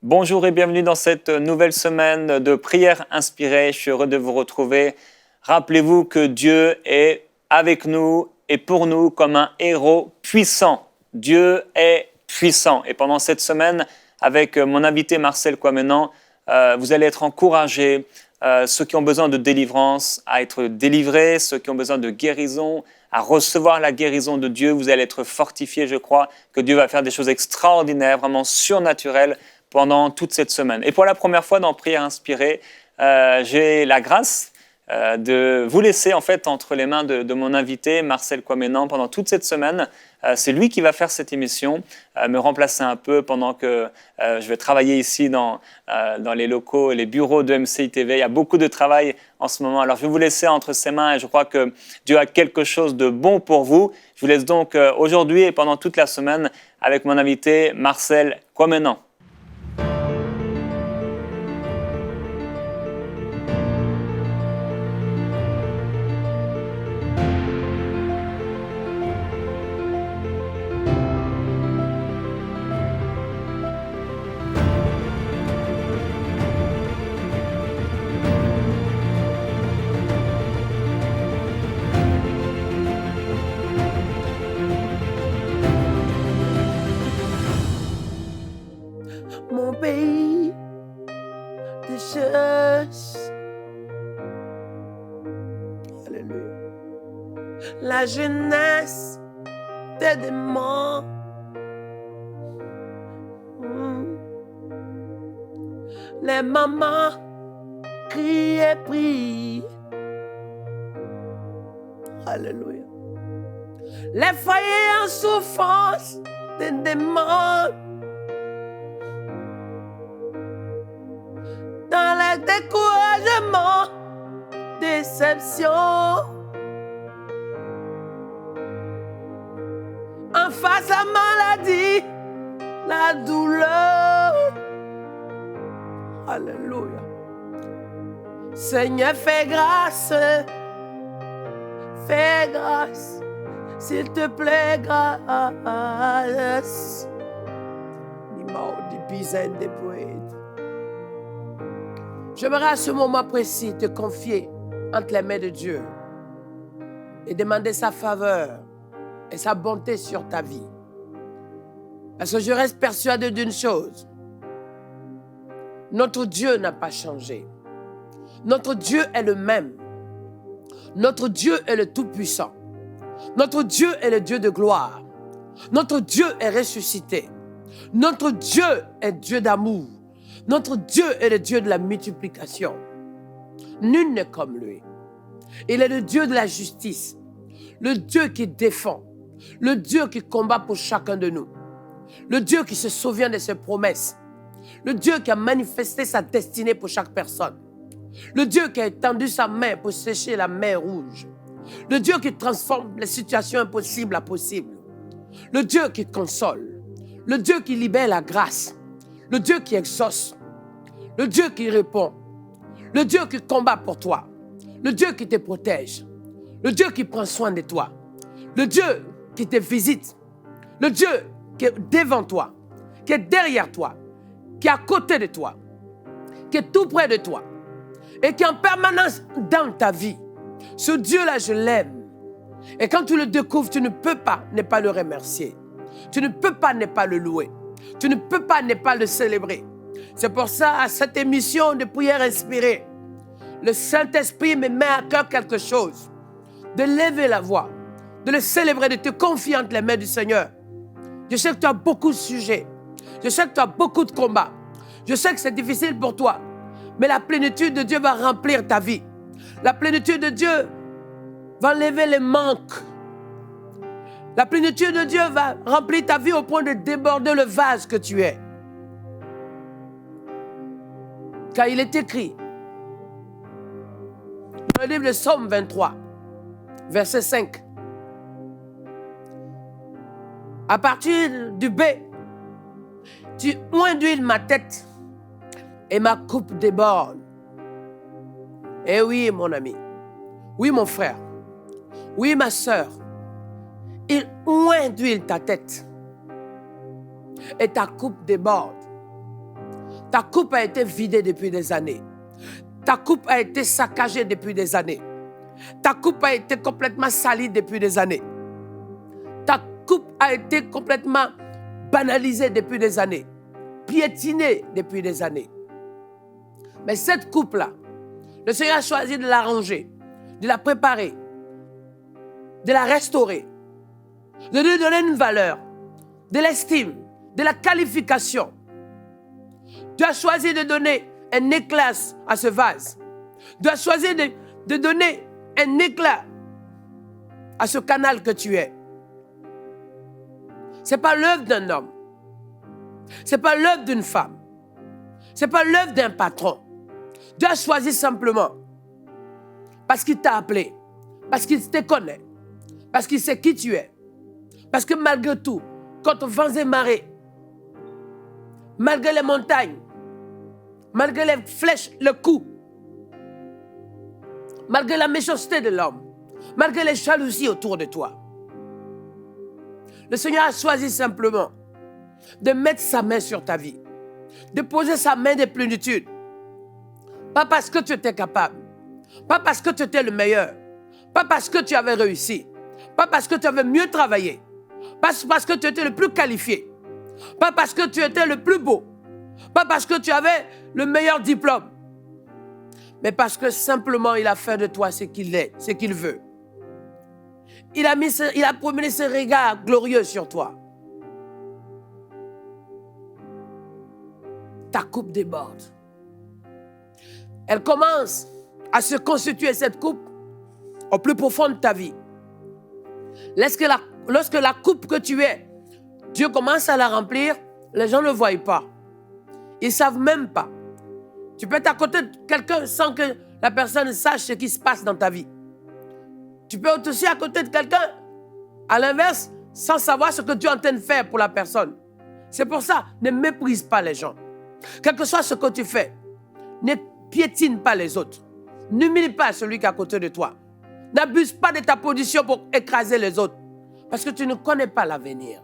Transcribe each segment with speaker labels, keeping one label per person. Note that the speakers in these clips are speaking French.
Speaker 1: Bonjour et bienvenue dans cette nouvelle semaine de prière inspirée. Je suis heureux de vous retrouver. Rappelez-vous que Dieu est avec nous et pour nous comme un héros puissant. Dieu est puissant. Et pendant cette semaine, avec mon invité Marcel Kouamenan, vous allez être encouragés. Ceux qui ont besoin de délivrance à être délivrés, ceux qui ont besoin de guérison à recevoir la guérison de Dieu. Vous allez être fortifiés, je crois, que Dieu va faire des choses extraordinaires, vraiment surnaturelles pendant toute cette semaine. Et pour la première fois dans Prière inspirée, j'ai la grâce de vous laisser en fait entre les mains de mon invité Marcel Kouamenan pendant toute cette semaine. C'est lui qui va faire cette émission, me remplacer un peu pendant que je vais travailler ici dans les locaux et les bureaux de MCI TV. Il y a beaucoup de travail en ce moment. Alors je vais vous laisser entre ses mains et je crois que Dieu a quelque chose de bon pour vous. Je vous laisse donc aujourd'hui et pendant toute la semaine avec mon invité Marcel Kouamenan.
Speaker 2: Mon pays te cherche. Alléluia. La jeunesse te demande. Les mamans crient et prient. Alléluia. Les foyers en souffrance te demandent. Dans les découragements, déception, en face à la maladie, la douleur. Alléluia. Seigneur, fais grâce, s'il te plaît, grâce. J'aimerais à ce moment précis te confier entre les mains de Dieu et demander sa faveur et sa bonté sur ta vie. Parce que je reste persuadé d'une chose. Notre Dieu n'a pas changé. Notre Dieu est le même. Notre Dieu est le Tout-Puissant. Notre Dieu est le Dieu de gloire. Notre Dieu est ressuscité. Notre Dieu est Dieu d'amour. Notre Dieu est le Dieu de la multiplication. Nul n'est comme lui. Il est le Dieu de la justice, le Dieu qui défend, le Dieu qui combat pour chacun de nous, le Dieu qui se souvient de ses promesses, le Dieu qui a manifesté sa destinée pour chaque personne, le Dieu qui a étendu sa main pour sécher la mer rouge, le Dieu qui transforme les situations impossibles à possibles, le Dieu qui console, le Dieu qui libère la grâce, le Dieu qui exauce, le Dieu qui répond, le Dieu qui combat pour toi, le Dieu qui te protège, le Dieu qui prend soin de toi, le Dieu qui te visite, le Dieu qui est devant toi, qui est derrière toi, qui est à côté de toi, qui est tout près de toi et qui est en permanence dans ta vie. Ce Dieu-là, je l'aime. Et quand tu le découvres, tu ne peux pas ne pas le remercier. Tu ne peux pas ne pas le louer. Tu ne peux pas ne pas le célébrer. C'est pour ça, à cette émission de prière inspirée, le Saint-Esprit me met à cœur quelque chose. De lever la voix, de le célébrer, de te confier entre les mains du Seigneur. Je sais que tu as beaucoup de sujets. Je sais que tu as beaucoup de combats. Je sais que c'est difficile pour toi. Mais la plénitude de Dieu va remplir ta vie. La plénitude de Dieu va enlever les manques. La plénitude de Dieu va remplir ta vie au point de déborder le vase que tu es. Car il est écrit dans le livre de Psaume 23, verset 5. À partir du B, tu oins d'huile ma tête et ma coupe déborde. Eh oui, mon ami. Oui, mon frère. Oui, ma sœur. Il oint d'huile ta tête et ta coupe déborde. Ta coupe a été vidée depuis des années. Ta coupe a été saccagée depuis des années. Ta coupe a été complètement salie depuis des années. Ta coupe a été complètement banalisée depuis des années. Piétinée depuis des années. Mais cette coupe-là, le Seigneur a choisi de la ranger, de la préparer, de la restaurer, de lui donner une valeur, de l'estime, de la qualification. Tu as choisi de donner un éclat à ce vase. Tu as choisi de donner un éclat à ce canal que tu es. Ce n'est pas l'œuvre d'un homme. Ce n'est pas l'œuvre d'une femme. Ce n'est pas l'œuvre d'un patron. Dieu a choisi simplement parce qu'il t'a appelé, parce qu'il te connaît, parce qu'il sait qui tu es. Parce que malgré tout, contre vents et marées, malgré les montagnes, malgré les flèches, le coup, malgré la méchanceté de l'homme, malgré les jalousies autour de toi, le Seigneur a choisi simplement de mettre sa main sur ta vie, de poser sa main de plénitude. Pas parce que tu étais capable, pas parce que tu étais le meilleur, pas parce que tu avais réussi, pas parce que tu avais mieux travaillé, pas parce que tu étais le plus qualifié, pas parce que tu étais le plus beau, pas parce que tu avais le meilleur diplôme, mais parce que simplement il a fait de toi ce qu'il est, ce qu'il veut. Il a promené ses regards glorieux sur toi. Ta coupe déborde. Elle commence à se constituer, cette coupe, au plus profond de ta vie. Lorsque la coupe que tu es, Dieu commence à la remplir, les gens ne le voient pas. Ils ne savent même pas. Tu peux être à côté de quelqu'un sans que la personne sache ce qui se passe dans ta vie. Tu peux être aussi à côté de quelqu'un, à l'inverse, sans savoir ce que tu es en train de faire pour la personne. C'est pour ça, ne méprise pas les gens. Quel que soit ce que tu fais, ne piétine pas les autres. N'humilie pas celui qui est à côté de toi. N'abuse pas de ta position pour écraser les autres. Parce que tu ne connais pas l'avenir.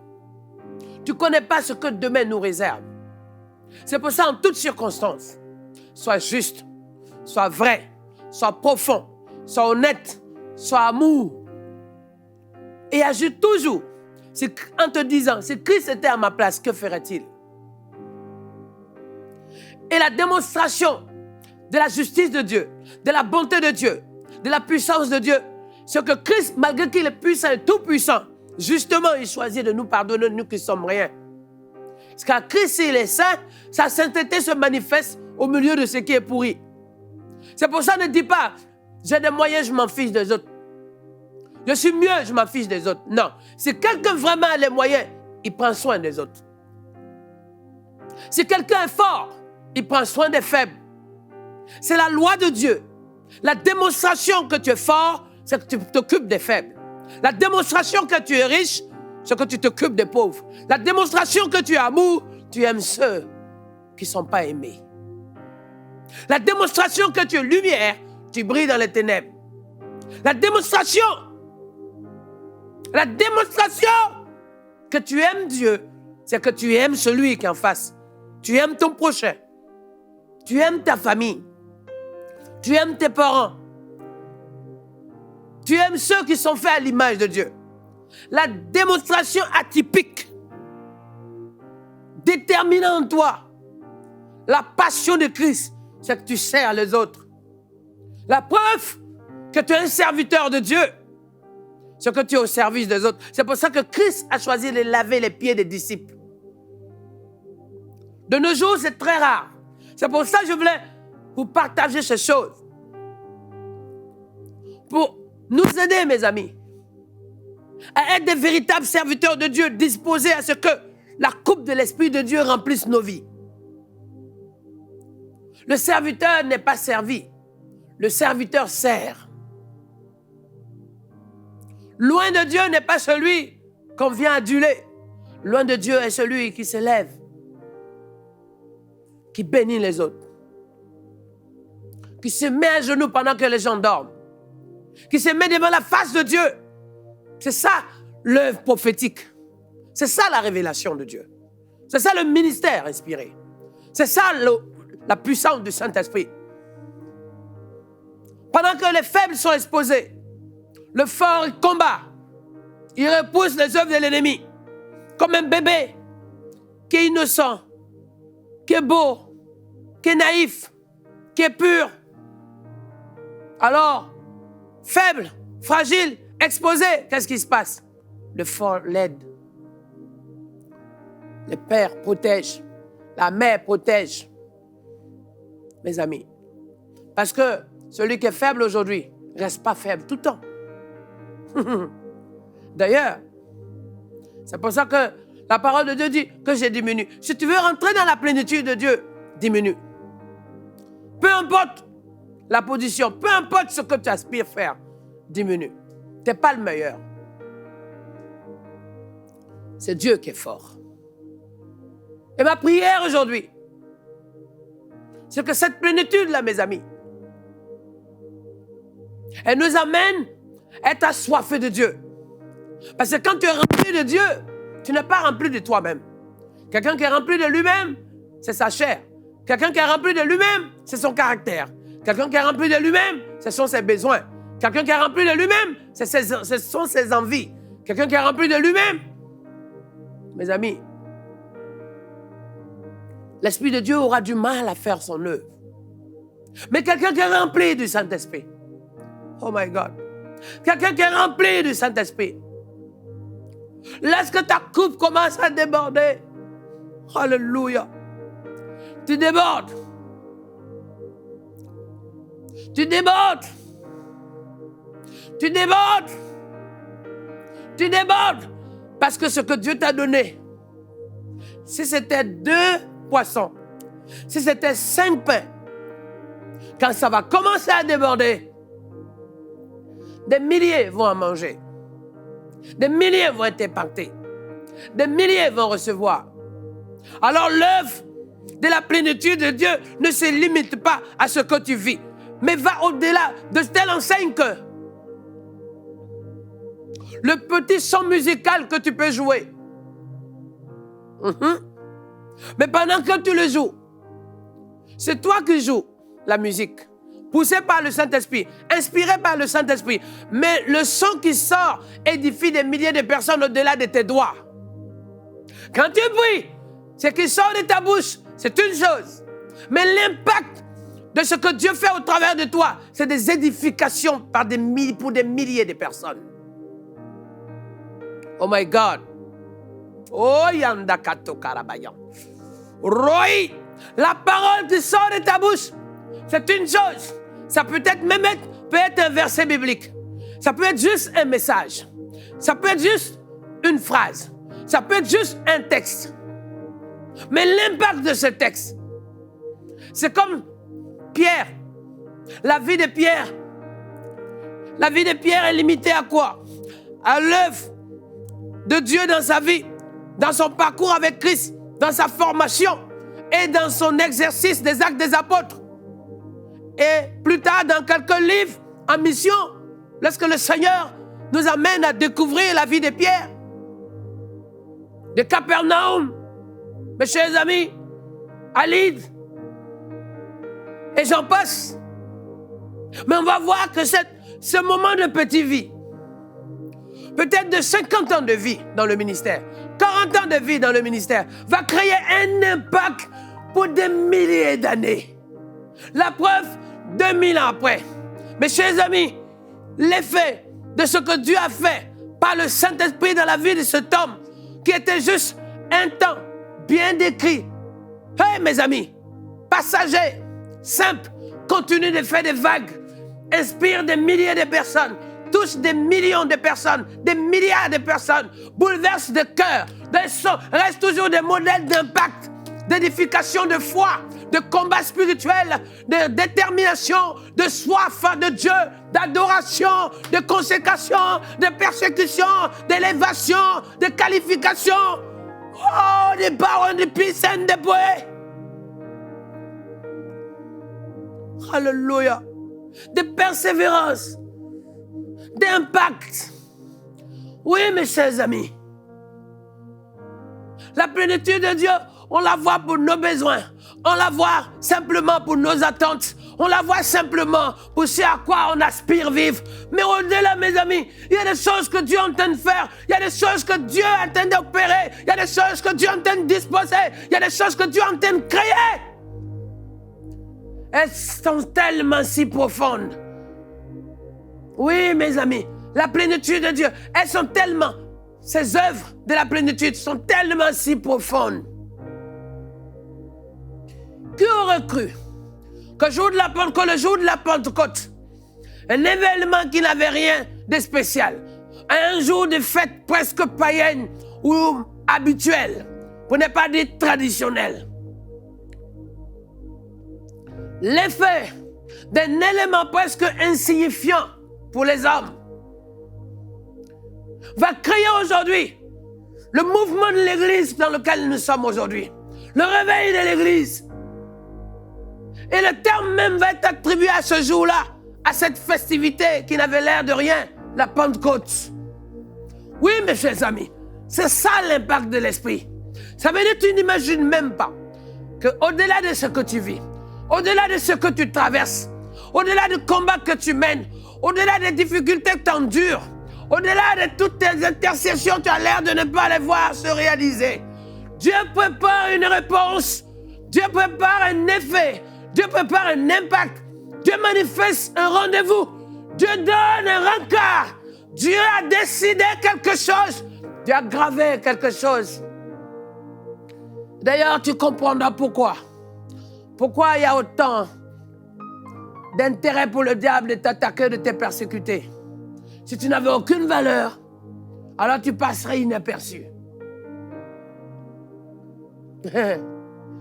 Speaker 2: Tu ne connais pas ce que demain nous réserve. C'est pour ça, en toutes circonstances, sois juste, sois vrai, sois profond, sois honnête, sois amour. Et agis toujours en te disant, si Christ était à ma place, que ferait-il? Et la démonstration de la justice de Dieu, de la bonté de Dieu, de la puissance de Dieu, c'est que Christ, malgré qu'il est puissant et tout puissant, justement, il choisit de nous pardonner, nous qui ne sommes rien. Parce qu'à Christ, s'il est saint, sa sainteté se manifeste au milieu de ce qui est pourri. C'est pour ça, ne dis pas, j'ai des moyens, je m'en fiche des autres. Je suis mieux, je m'en fiche des autres. Non, si quelqu'un vraiment a les moyens, il prend soin des autres. Si quelqu'un est fort, il prend soin des faibles. C'est la loi de Dieu. La démonstration que tu es fort, c'est que tu t'occupes des faibles. La démonstration que tu es riche, c'est que tu t'occupes des pauvres. La démonstration que tu es amour, tu aimes ceux qui ne sont pas aimés. La démonstration que tu es lumière, tu brilles dans les ténèbres. La démonstration que tu aimes Dieu, c'est que tu aimes celui qui est en face. Tu aimes ton prochain. Tu aimes ta famille. Tu aimes tes parents. Tu aimes ceux qui sont faits à l'image de Dieu. La démonstration atypique, déterminant en toi la passion de Christ, c'est que tu sers les autres. La preuve que tu es un serviteur de Dieu, c'est que tu es au service des autres. C'est pour ça que Christ a choisi de laver les pieds des disciples. De nos jours, c'est très rare. C'est pour ça que je voulais vous partager ces choses. Pour nous aider, mes amis, à être des véritables serviteurs de Dieu, disposés à ce que la coupe de l'Esprit de Dieu remplisse nos vies. Le serviteur n'est pas servi. Le serviteur sert. Loin de Dieu n'est pas celui qu'on vient aduler. Loin de Dieu est celui qui s'élève, qui bénit les autres, qui se met à genoux pendant que les gens dorment, qui se met devant la face de Dieu. C'est ça l'œuvre prophétique. C'est ça la révélation de Dieu. C'est ça le ministère inspiré. C'est ça la puissance du Saint-Esprit. Pendant que les faibles sont exposés, le fort il combat. Il repousse les œuvres de l'ennemi. Comme un bébé qui est innocent, qui est beau, qui est naïf, qui est pur. Alors, faible, fragile, exposé, qu'est-ce qui se passe? Le fort l'aide. Le père protège. La mère protège. Mes amis. Parce que celui qui est faible aujourd'hui ne reste pas faible tout le temps. D'ailleurs, c'est pour ça que la parole de Dieu dit que j'ai diminué. Si tu veux rentrer dans la plénitude de Dieu, diminue. Peu importe la position, peu importe ce que tu aspires faire, diminue. Tu n'es pas le meilleur. C'est Dieu qui est fort. Et ma prière aujourd'hui, c'est que cette plénitude-là, mes amis, elle nous amène à être assoiffés de Dieu. Parce que quand tu es rempli de Dieu, tu n'es pas rempli de toi-même. Quelqu'un qui est rempli de lui-même, c'est sa chair. Quelqu'un qui est rempli de lui-même, c'est son caractère. Quelqu'un qui est rempli de lui-même, ce sont ses besoins. Quelqu'un qui est rempli de lui-même, ce sont ses envies. Quelqu'un qui est rempli de lui-même, mes amis, l'Esprit de Dieu aura du mal à faire son œuvre. Mais quelqu'un qui est rempli du Saint-Esprit, oh my God, quelqu'un qui est rempli du Saint-Esprit, lorsque ta coupe commence à déborder, alléluia, tu débordes. Tu débordes. Tu débordes. Tu débordes. Parce que ce que Dieu t'a donné, si c'était 2 poissons, si c'était 5 pains, quand ça va commencer à déborder, des milliers vont en manger. Des milliers vont être impactés. Des milliers vont recevoir. Alors l'œuvre de la plénitude de Dieu ne se limite pas à ce que tu vis, mais va au-delà de telle enseigne que le petit son musical que tu peux jouer, mais pendant que tu le joues, c'est toi qui joues la musique, poussé par le Saint-Esprit, inspiré par le Saint-Esprit, mais le son qui sort édifie des milliers de personnes au-delà de tes doigts. Quand tu pries, ce qui sort de ta bouche, c'est une chose, mais l'impact de ce que Dieu fait au travers de toi, c'est des édifications pour des milliers de personnes. Oh my God. Oh yandakato karabayan. Roy, la parole qui sort de ta bouche, c'est une chose. Ça peut être un verset biblique. Ça peut être juste un message. Ça peut être juste une phrase. Ça peut être juste un texte. Mais l'impact de ce texte, c'est comme Pierre. La vie de Pierre. La vie de Pierre est limitée à quoi? À l'œuvre de Dieu dans sa vie, dans son parcours avec Christ, dans sa formation et dans son exercice des actes des apôtres. Et plus tard, dans quelques livres en mission, lorsque le Seigneur nous amène à découvrir la vie de Pierre, de Capernaum, mes chers amis, à Lydde, et j'en passe. Mais on va voir que ce moment de petite vie, peut-être de 50 ans de vie dans le ministère, 40 ans de vie dans le ministère, va créer un impact pour des milliers d'années. La preuve, 2000 ans après. Mes chers amis, l'effet de ce que Dieu a fait par le Saint-Esprit dans la vie de cet homme, qui était juste un temps bien décrit. Hey, mes amis, passager, simple, continue de faire des vagues, inspire des milliers de personnes, touche des millions de personnes, des milliards de personnes, bouleverse de cœur, reste toujours des modèles d'impact, d'édification de foi, de combat spirituel, de détermination, de soif de Dieu, d'adoration, de consécration, de persécution, d'élévation, de qualification. Oh, des paroles de puissance de poètes. Alléluia. De persévérance, d'impact. Oui, mes chers amis. La plénitude de Dieu On la voit pour nos besoins. On la voit simplement pour nos attentes. On la voit simplement pour ce à quoi on aspire vivre. Mais au-delà, mes amis, il y a des choses que Dieu est en train de faire. Il y a des choses que Dieu est en train d'opérer. Il y a des choses que Dieu est en train de disposer. Il y a des choses que Dieu est en train de créer. Elles sont tellement si profondes. Oui, mes amis, la plénitude de Dieu, elles sont tellement, ces œuvres de la plénitude sont tellement si profondes. Qui aurait cru que le jour de la Pentecôte, un événement qui n'avait rien de spécial, un jour de fête presque païenne ou habituelle, pour ne pas dire traditionnelle, l'effet d'un élément presque insignifiant pour les hommes va créer aujourd'hui le mouvement de l'Église dans lequel nous sommes aujourd'hui, le réveil de l'Église. Et le terme même va être attribué à ce jour-là, à cette festivité qui n'avait l'air de rien, la Pentecôte. Oui, mes chers amis, c'est ça l'impact de l'Esprit. Ça veut dire que tu n'imagines même pas qu'au-delà de ce que tu vis, au-delà de ce que tu traverses, au-delà du combat que tu mènes, au-delà des difficultés que tu endures, au-delà de toutes tes intercessions, tu as l'air de ne pas les voir se réaliser. Dieu prépare une réponse, Dieu prépare un effet, Dieu prépare un impact, Dieu manifeste un rendez-vous, Dieu donne un rencard, Dieu a décidé quelque chose, Dieu a gravé quelque chose. D'ailleurs, tu comprendras pourquoi. Pourquoi il y a autant d'intérêt pour le diable de t'attaquer, de te persécuter. Si tu n'avais aucune valeur, alors tu passerais inaperçu.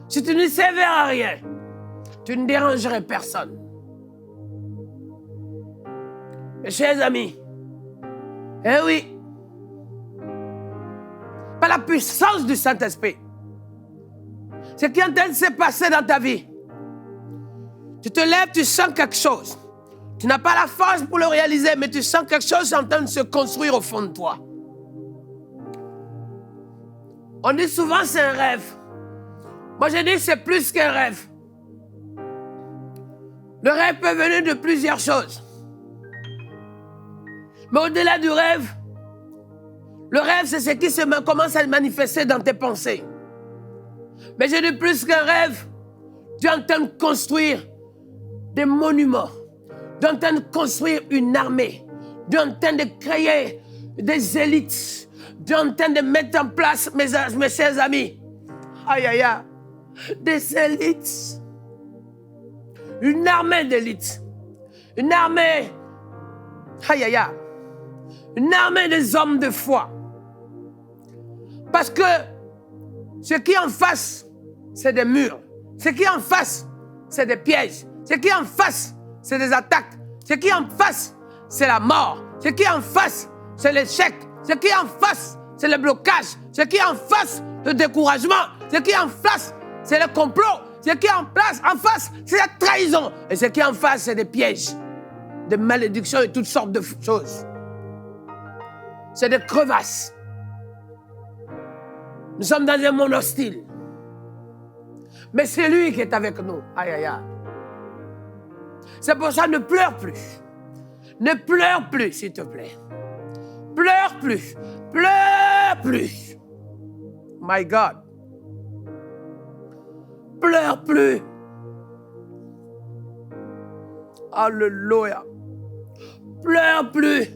Speaker 2: Si tu ne servais à rien, tu ne dérangerais personne. Mes chers amis, eh oui, par la puissance du Saint-Esprit, ce qui est en train de se passer dans ta vie, tu te lèves, tu sens quelque chose. Tu n'as pas la force pour le réaliser, mais tu sens quelque chose en train de se construire au fond de toi. On dit souvent c'est un rêve. Moi je dis c'est plus qu'un rêve. Le rêve peut venir de plusieurs choses. Mais au-delà du rêve, le rêve c'est ce qui commence à se manifester dans tes pensées. Mais je dis plus qu'un rêve, tu es en train de construire des monuments, tu es en train de construire une armée, tu es en train de créer des élites, tu es en train de mettre en place, mes chers amis, aïe aïe aïe, des élites, une armée d'élites, une armée, aïe aïe aïe, une armée des hommes de foi. Parce que ce qui est en face, c'est des murs. Ce qui est en face, c'est des pièges. Ce qui est en face, c'est des attaques. Ce qui est en face, c'est la mort. Ce qui est en face, c'est l'échec. Ce qui est en face, c'est le blocage. Ce qui est en face, le découragement. Ce qui est en face, c'est le complot. Ce qui est en face, c'est la trahison. Et ce qui est en face, c'est des pièges, des malédictions et toutes sortes de choses. C'est des crevasses. Nous sommes dans un monde hostile. Mais c'est lui qui est avec nous. Aïe, aïe, aïe. C'est pour ça, ne pleure plus. Ne pleure plus, s'il te plaît. Pleure plus. Pleure plus. My God. Pleure plus. Alléluia. Pleure plus.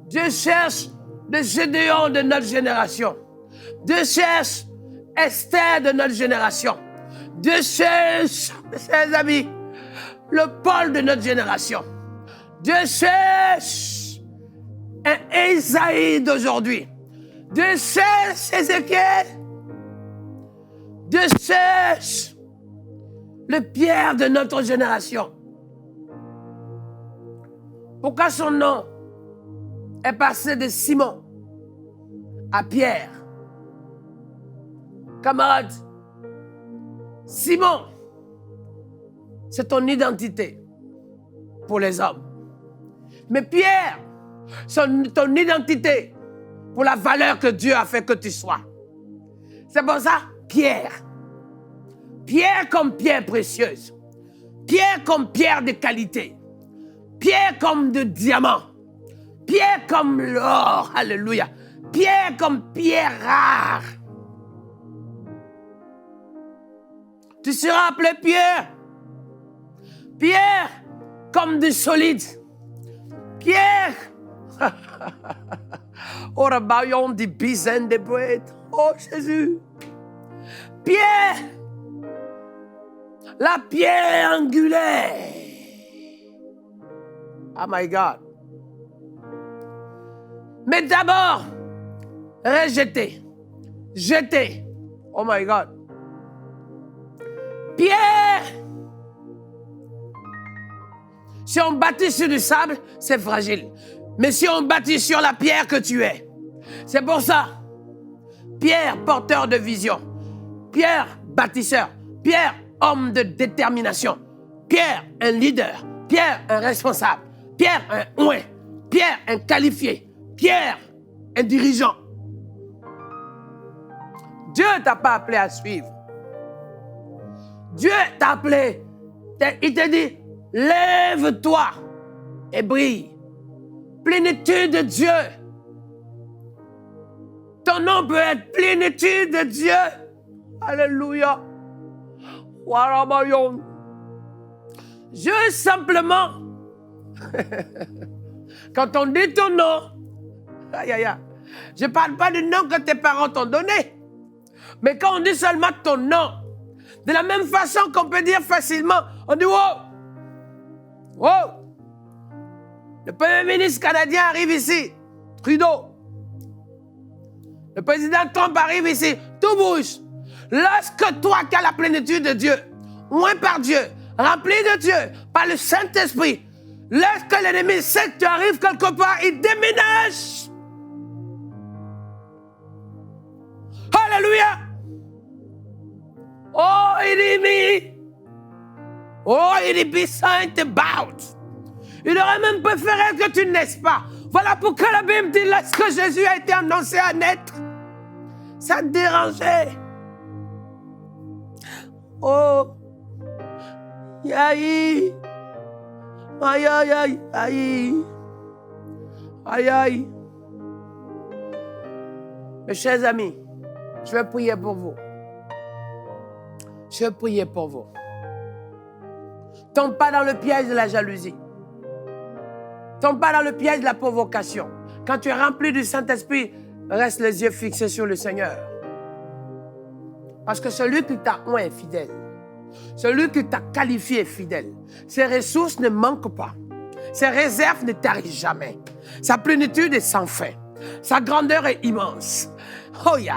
Speaker 2: Dieu cherche des Gédéons de notre génération. Dieu cherche Esther de notre génération. Dieu cherche, mes chers amis, le Paul de notre génération. Dieu cherche un Ésaïe d'aujourd'hui. Dieu cherche Ézéchiel. Dieu cherche le Pierre de notre génération. Pourquoi son nom est passé de Simon à Pierre? Camarade, Simon, c'est ton identité pour les hommes. Mais Pierre, c'est ton identité pour la valeur que Dieu a fait que tu sois. C'est pour ça, pierre. Pierre comme pierre précieuse. Pierre comme pierre de qualité. Pierre comme de diamant. Pierre comme l'or. Alléluia. Pierre comme pierre rare. Tu seras appelé Pierre. Pierre comme du solide. Pierre. Oh, rabaillon des bizaines de boîtes. Oh, Jésus. Pierre. La pierre angulaire. Oh my God. Mais d'abord, rejeté. Jeté. Oh my God. Pierre. Si on bâtit sur du sable, c'est fragile. Mais si on bâtit sur la pierre que tu es, c'est pour ça. Pierre, porteur de vision. Pierre, bâtisseur. Pierre, homme de détermination. Pierre, un leader. Pierre, un responsable. Pierre, un oint. Pierre, un qualifié. Pierre, un dirigeant. Dieu ne t'a pas appelé à suivre. Dieu t'a appelé. Il te dit, lève-toi et brille. Plénitude de Dieu. Ton nom peut être plénitude de Dieu. Alléluia. Juste simplement, quand on dit ton nom, je ne parle pas du nom que tes parents t'ont donné, mais quand on dit seulement ton nom, de la même façon qu'on peut dire facilement, on dit wow, wow. Le premier ministre canadien arrive ici, Trudeau. Le président Trump arrive ici, tout bouge. Lorsque toi qui as la plénitude de Dieu, oint par Dieu, rempli de Dieu, par le Saint-Esprit, lorsque l'ennemi sait que tu arrives quelque part, il déménage. Alléluia. Oh, ennemi. Oh, il be saint about. Il aurait même préféré que tu ne naisses pas. Voilà pourquoi la Bible dit, lorsque Jésus a été annoncé à naître, ça te dérangeait. Oh, aïe, aïe, aïe, aïe, aïe, aïe, aïe. Mes chers amis, je vais prier pour vous. Je vais prier pour vous. Tombe pas dans le piège de la jalousie. Tombe pas dans le piège de la provocation. Quand tu es rempli du Saint-Esprit, reste les yeux fixés sur le Seigneur. Parce que celui qui t'a oint est fidèle. Celui qui t'a qualifié est fidèle. Ses ressources ne manquent pas. Ses réserves ne tarissent jamais. Sa plénitude est sans fin. Sa grandeur est immense. Oh yeah.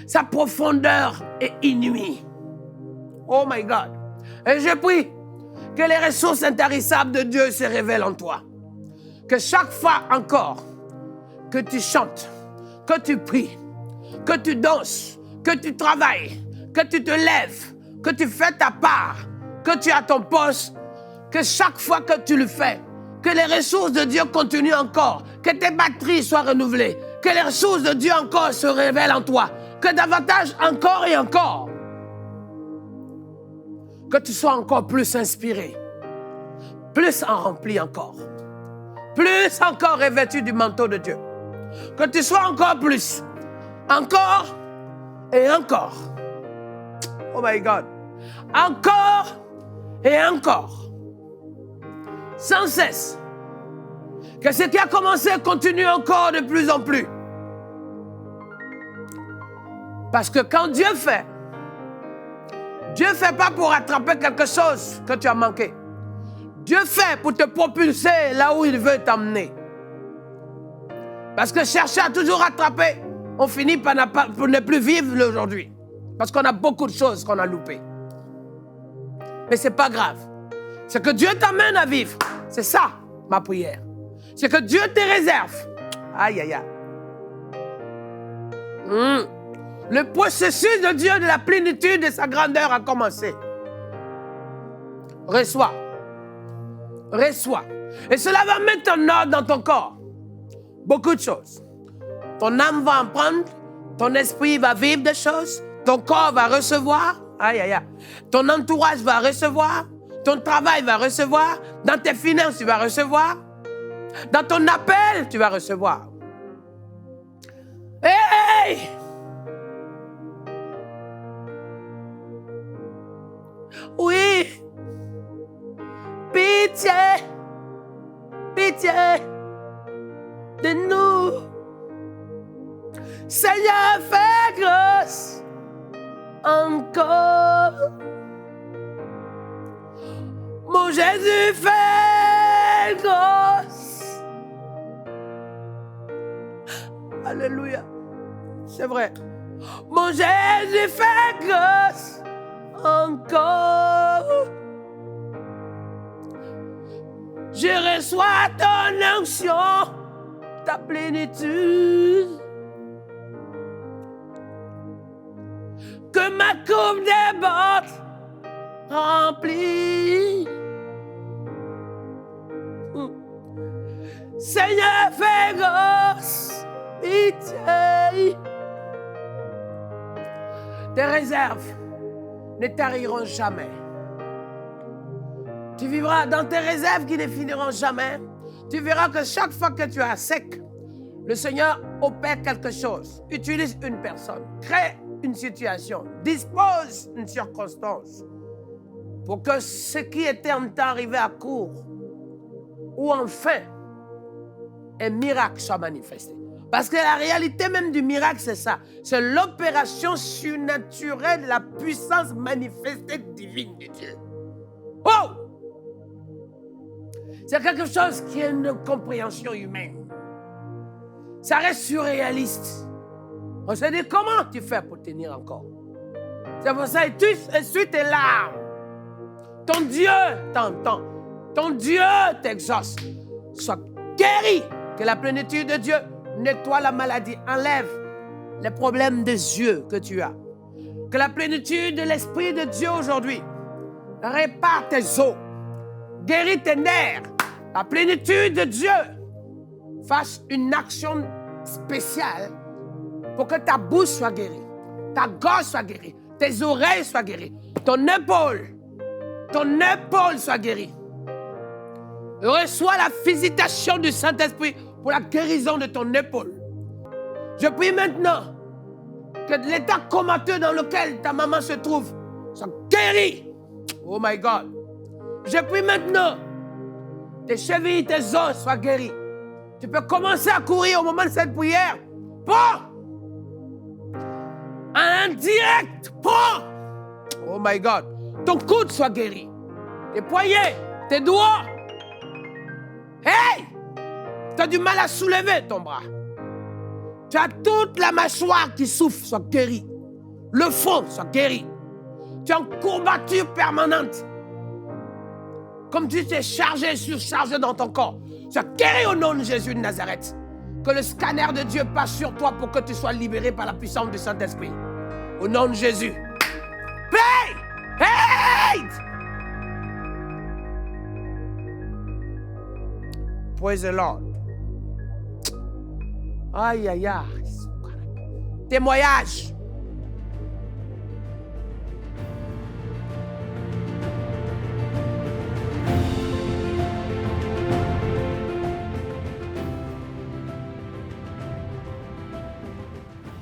Speaker 2: Sa profondeur est inouïe. Oh my God. Et je prie que les ressources intarissables de Dieu se révèlent en toi. Que chaque fois encore que tu chantes, que tu pries, que tu danses, que tu travailles, que tu te lèves, que tu fais ta part, que tu as ton poste, que chaque fois que tu le fais, que les ressources de Dieu continuent encore, que tes batteries soient renouvelées, que les ressources de Dieu encore se révèlent en toi, que davantage encore et encore, que tu sois encore plus inspiré, plus en rempli encore, plus encore revêtu du manteau de Dieu, que tu sois encore plus, encore et encore. Oh my God. Encore et encore. Sans cesse. Que ce qui a commencé continue encore de plus en plus. Parce que quand Dieu fait pas pour rattraper quelque chose que tu as manqué. Dieu fait pour te propulser là où il veut t'emmener. Parce que chercher à toujours rattraper, on finit par ne plus vivre l'aujourd'hui. Parce qu'on a beaucoup de choses qu'on a loupées. Mais ce n'est pas grave. C'est que Dieu t'amène à vivre. C'est ça, ma prière. C'est que Dieu te réserve. Aïe, aïe, aïe. Le processus de Dieu de la plénitude de sa grandeur a commencé. Reçois. Reçois. Et cela va mettre en ordre dans ton corps. Beaucoup de choses. Ton âme va en prendre, Ton esprit va vivre des choses. Ton corps va recevoir. Aïe, aïe, aïe. Ton entourage va recevoir. Ton travail va recevoir. Dans tes finances, tu vas recevoir. Dans ton appel, tu vas recevoir. Hey! Oui. Pitié. Pitié de nous. Seigneur, fais grâce encore. Mon Jésus, fais grâce. Alléluia. C'est vrai. Mon Jésus, fais grâce encore. Je reçois ton onction, ta plénitude. Que ma coupe déborde, remplie. Seigneur, fais grâce, pitié. Tes réserves ne tariront jamais. Tu vivras dans tes réserves qui ne finiront jamais. Tu verras que chaque fois que tu es sec, le Seigneur opère quelque chose, utilise une personne, crée une situation, dispose une circonstance pour que ce qui était en temps arrivé à court ou enfin un miracle soit manifesté. Parce que la réalité même du miracle, c'est ça. C'est l'opération surnaturelle de la puissance manifestée divine de Dieu. Oh! C'est quelque chose qui est une compréhension humaine. Ça reste surréaliste. On se dit, comment tu fais pour tenir encore? C'est pour ça que tu essuies tes larmes. Ton Dieu t'entend. Ton Dieu t'exauce. Sois guéri. Que la plénitude de Dieu nettoie la maladie, enlève les problèmes des yeux que tu as. Que la plénitude de l'Esprit de Dieu aujourd'hui répare tes os, guérit tes nerfs. La plénitude de Dieu fasse une action spéciale pour que ta bouche soit guérie, ta gorge soit guérie, tes oreilles soient guéries, ton épaule soit guérie. Reçois la visitation du Saint-Esprit pour la guérison de ton épaule. Je prie maintenant que l'état comateux dans lequel ta maman se trouve soit guéri. Oh my God. Je prie maintenant tes chevilles, tes os soient guéris. Tu peux commencer à courir au moment de cette prière. Prends! En direct, prends! Oh my God. Ton coude soit guéri. Tes poignets, tes doigts. Hey! Tu as du mal à soulever ton bras. Tu as toute la mâchoire qui souffre, soit guérie. Le front soit guéri. Tu as une courbature permanente. Comme tu t'es chargé, surchargé dans ton corps. Sois guéri au nom de Jésus de Nazareth. Que le scanner de Dieu passe sur toi pour que tu sois libéré par la puissance du Saint-Esprit. Au nom de Jésus. Pray! Hey! Praise the Lord. Aïe, aïe, aïe. Témoignage.